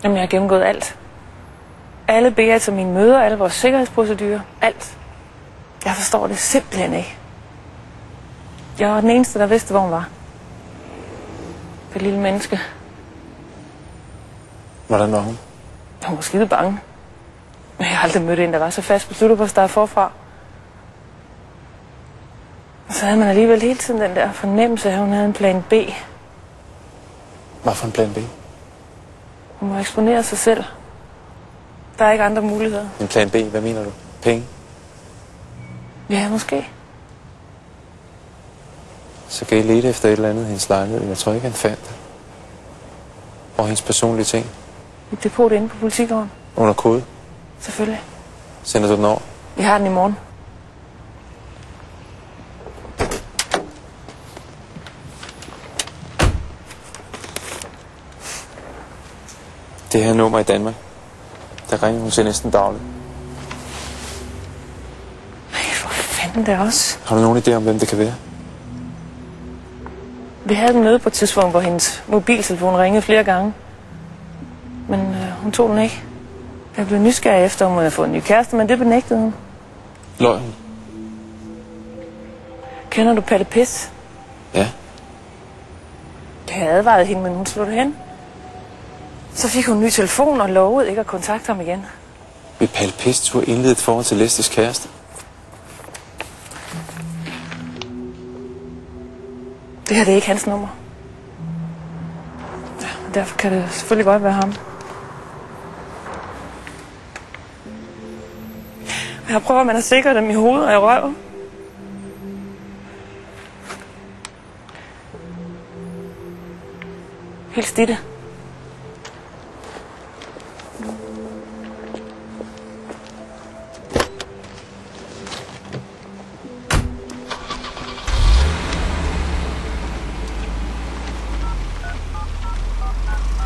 Jamen, jeg har gennemgået alt. Alle beder til mine møder, alle vores sikkerhedsprocedurer, alt. Jeg forstår det simpelthen ikke. Jeg var den eneste, der vidste, hvor hun var. Det lille menneske. Hvordan var hun? Hun var skide bange. Men jeg har aldrig mødt en, der var så fast besluttet på at starte forfra. Og så havde man alligevel hele tiden den der fornemmelse af, at hun havde en plan B. Hvad for en plan B? Hun må eksponere sig selv. Der er ikke andre muligheder. En plan B? Hvad mener du? Penge? Ja, måske. Så kan I lede efter et eller andet i hendes lejlighed. Jeg tror ikke, han fandt det. Og hendes personlige ting. Et depot inde på Politigården. Under kode. Selvfølgelig. Sender du den over? Vi har den i morgen. Det her nummer i Danmark. Der ringer hun til næsten dagligt. Nej, for fanden det også. Har du nogen idé om, hvem det kan være? Vi havde den møde på et tidspunkt, hvor hendes mobiltelefon ringede flere gange. Men hun tog den ikke. Jeg blev nysgerrig efter, om hun havde fået en ny kæreste, men det benægtede hun. Løg hun? Kender du Palle Pis? Ja. Jeg havde advaret hende, men hun slog det hen. Så fik hun en ny telefon og lovede ikke at kontakte ham igen. Vil Palle Pis turde indlede et forhold til Lestes kæreste? Det her det er ikke hans nummer. Ja, derfor kan det selvfølgelig godt være ham. Jeg prøver, at man har sikret dem i hovedet og i røven. Helt stille.